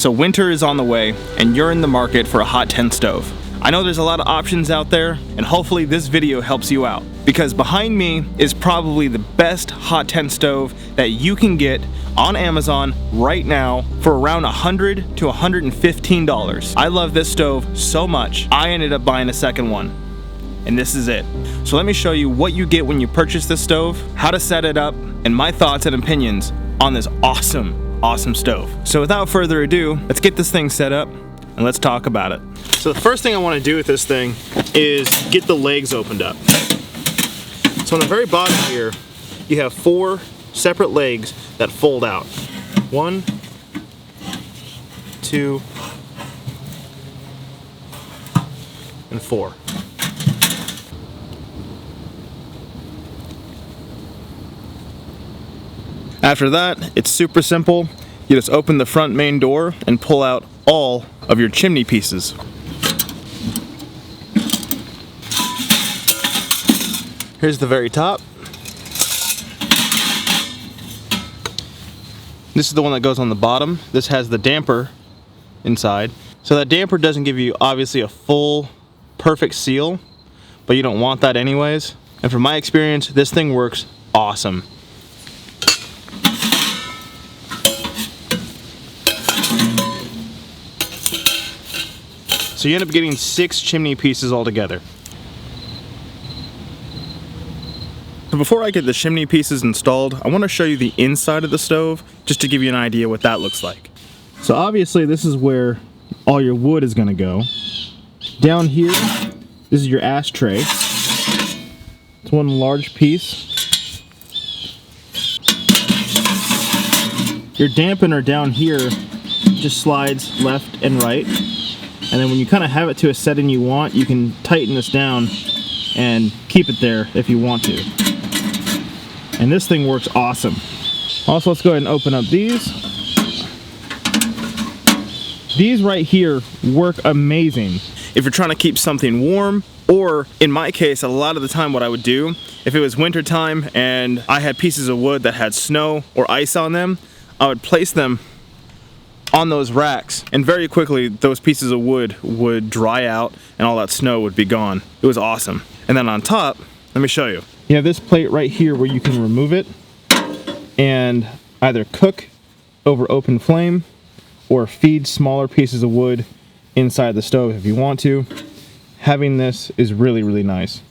So winter is on the way, and you're in the market for a hot tent stove. I know there's a lot of options out there, and hopefully this video helps you out. Because behind me is probably the best hot tent stove that you can get on Amazon right now for around $100 to $115. I love this stove so much, I ended up buying a second one. And this is it. So let me show you what you get when you purchase this stove, how to set it up, and my thoughts and opinions on this awesome stove. So without further ado, let's get this thing set up and let's talk about it. So the first thing I want to do with this thing is get the legs opened up. So on the very bottom here, you have 4 separate legs that fold out. 1, 2, and 4. After that, it's super simple. You just open the front main door and pull out all of your chimney pieces. Here's the very top. This is the one that goes on the bottom. This has the damper inside. So that damper doesn't give you obviously a full perfect seal, but you don't want that anyways. And from my experience, this thing works awesome. So you end up getting 6 chimney pieces altogether. So before I get the chimney pieces installed, I want to show you the inside of the stove, just to give you an idea what that looks like. So obviously this is where all your wood is going to go. Down here, this is your ashtray. It's one large piece. Your dampener down here just slides left and right. And then when you kind of have it to a setting you want, you can tighten this down and keep it there if you want to. And this thing works awesome. Also, let's go ahead and open up these. These right here work amazing if you're trying to keep something warm, or in my case, a lot of the time what I would do, if it was winter time and I had pieces of wood that had snow or ice on them, I would place them on those racks, and very quickly those pieces of wood would dry out and all that snow would be gone. It was awesome. And then on top, let me show you. You have this plate right here where you can remove it and either cook over open flame or feed smaller pieces of wood inside the stove if you want to. Having this is really nice.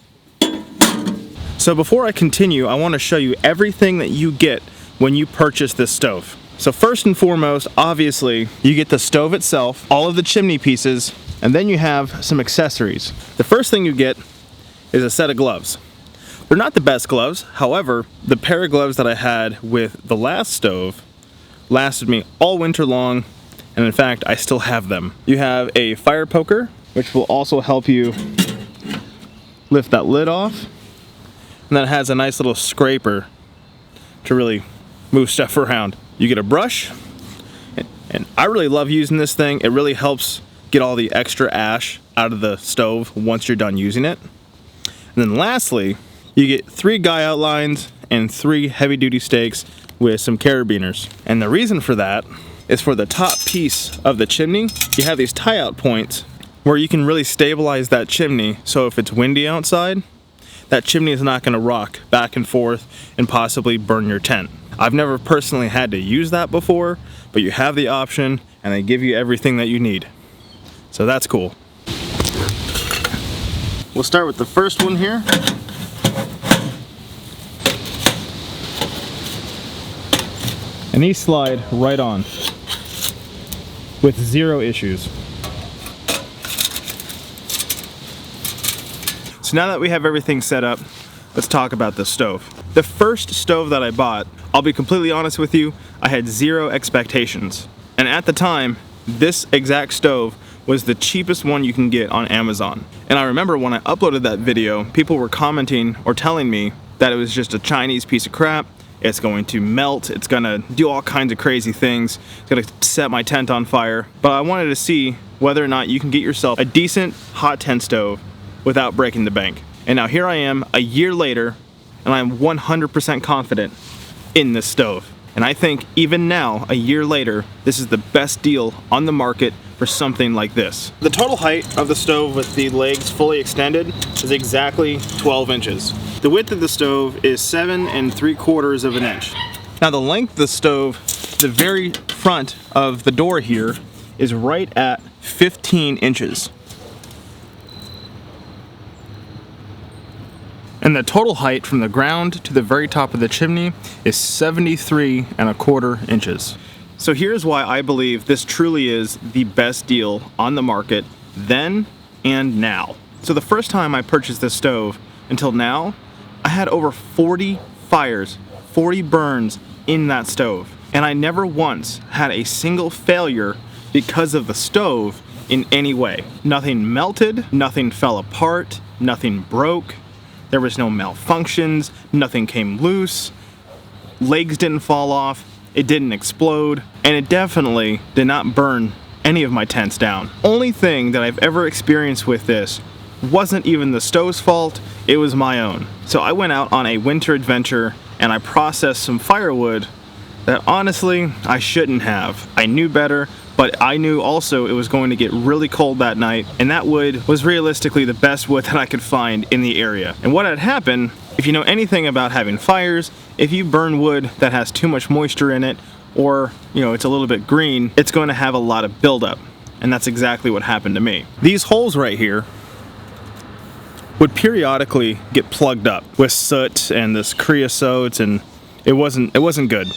So before I continue, I want to show you everything that you get when you purchase this stove. So first and foremost, obviously, you get the stove itself, all of the chimney pieces, and then you have some accessories. The first thing you get is a set of gloves. They're not the best gloves, however, the pair of gloves that I had with the last stove lasted me all winter long, and in fact, I still have them. You have a fire poker, which will also help you lift that lid off, and then it has a nice little scraper to really move stuff around. You get a brush, and I really love using this thing. It really helps get all the extra ash out of the stove once you're done using it. And then lastly, you get 3 guy outlines and 3 heavy-duty stakes with some carabiners. And the reason for that is for the top piece of the chimney, you have these tie-out points where you can really stabilize that chimney, so if it's windy outside, that chimney is not going to rock back and forth and possibly burn your tent. I've never personally had to use that before, but you have the option and they give you everything that you need. So that's cool. We'll start with the first one here. And these slide right on with 0 issues. So now that we have everything set up, let's talk about the stove. The first stove that I bought, I'll be completely honest with you, I had 0 expectations. And at the time, this exact stove was the cheapest one you can get on Amazon. And I remember when I uploaded that video, people were commenting or telling me that it was just a Chinese piece of crap, it's going to melt, it's gonna do all kinds of crazy things, it's gonna set my tent on fire. But I wanted to see whether or not you can get yourself a decent hot tent stove without breaking the bank. And now here I am, a year later, and I'm 100% confident in this stove. And I think even now, a year later, this is the best deal on the market for something like this. The total height of the stove with the legs fully extended is exactly 12 inches. The width of the stove is 7 3/4 of an inch. Now the length of the stove, the very front of the door here, is right at 15 inches. And the total height from the ground to the very top of the chimney is 73 1/4 inches. So here's why I believe this truly is the best deal on the market then and now. So the first time I purchased this stove until now, I had over 40 fires, 40 burns in that stove. And I never once had a single failure because of the stove in any way. Nothing melted, nothing fell apart, nothing broke. There was no malfunctions, nothing came loose, legs didn't fall off, it didn't explode, and it definitely did not burn any of my tents down. Only thing that I've ever experienced with this wasn't even the stove's fault, it was my own. So I went out on a winter adventure and I processed some firewood that honestly I shouldn't have. I knew better, but I knew also it was going to get really cold that night, and that wood was realistically the best wood that I could find in the area. And what had happened, if you know anything about having fires, if you burn wood that has too much moisture in it, or it's a little bit green, it's going to have a lot of buildup. And that's exactly what happened to me. These holes right here would periodically get plugged up with soot and this creosote, and it wasn't good.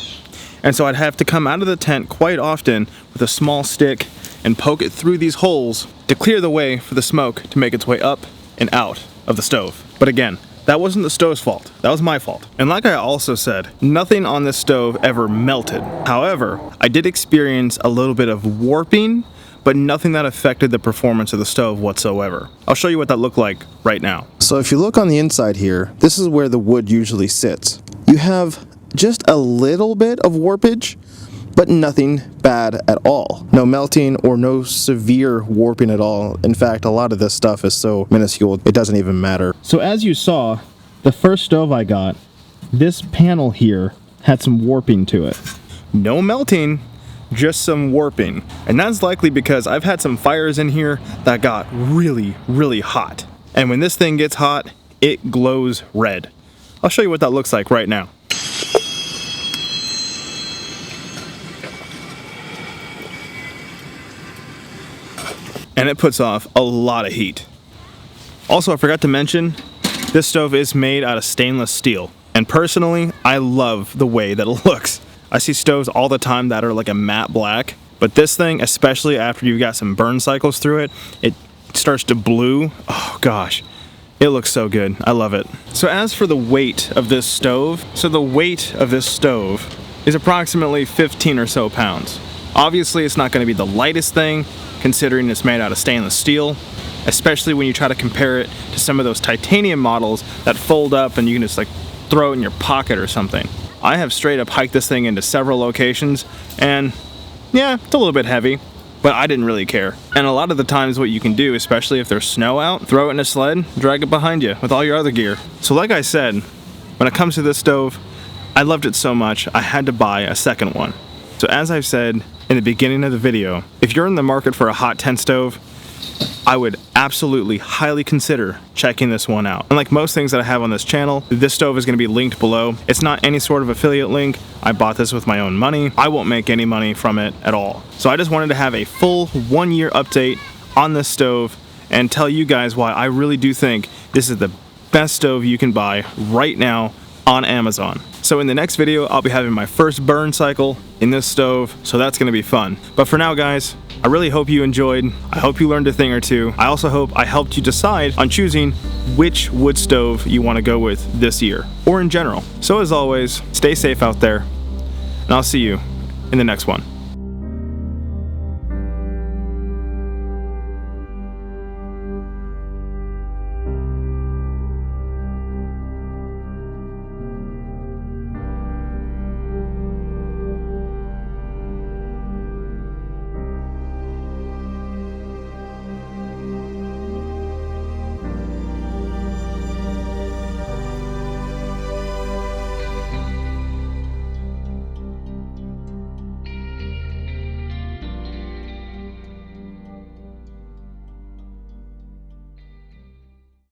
And so I'd have to come out of the tent quite often with a small stick and poke it through these holes to clear the way for the smoke to make its way up and out of the stove. But again, that wasn't the stove's fault. That was my fault. And like I also said, nothing on this stove ever melted. However, I did experience a little bit of warping, but nothing that affected the performance of the stove whatsoever. I'll show you what that looked like right now. So if you look on the inside here, this is where the wood usually sits. You have just a little bit of warpage, but nothing bad at all. No melting or no severe warping at all. In fact, a lot of this stuff is so minuscule, it doesn't even matter. So as you saw, the first stove I got, this panel here had some warping to it. No melting, just some warping. And that's likely because I've had some fires in here that got really, really hot. And when this thing gets hot, it glows red. I'll show you what that looks like right now. And it puts off a lot of heat. Also, I forgot to mention, this stove is made out of stainless steel. And personally, I love the way that it looks. I see stoves all the time that are like a matte black, but this thing, especially after you've got some burn cycles through it, it starts to blue. Oh gosh, it looks so good. I love it. So as for the weight of this stove, is approximately 15 or so pounds. Obviously, it's not going to be the lightest thing, considering it's made out of stainless steel, especially when you try to compare it to some of those titanium models that fold up and you can just like throw it in your pocket or something. I have straight up hiked this thing into several locations, and yeah, it's a little bit heavy, but I didn't really care. And a lot of the times what you can do, especially if there's snow out, throw it in a sled, drag it behind you with all your other gear. So like I said, when it comes to this stove, I loved it so much I had to buy a second one. So as I've said in the beginning of the video, if you're in the market for a hot tent stove, I would absolutely highly consider checking this one out. And like most things that I have on this channel, this stove is going to be linked below. It's not any sort of affiliate link. I bought this with my own money. I won't make any money from it at all. So I just wanted to have a full 1 year update on this stove and tell you guys why I really do think this is the best stove you can buy right now on Amazon. So in the next video, I'll be having my first burn cycle in this stove, so that's going to be fun. But for now, guys, I really hope you enjoyed. I hope you learned a thing or two. I also hope I helped you decide on choosing which wood stove you want to go with this year, or in general. So as always, stay safe out there, and I'll see you in the next one.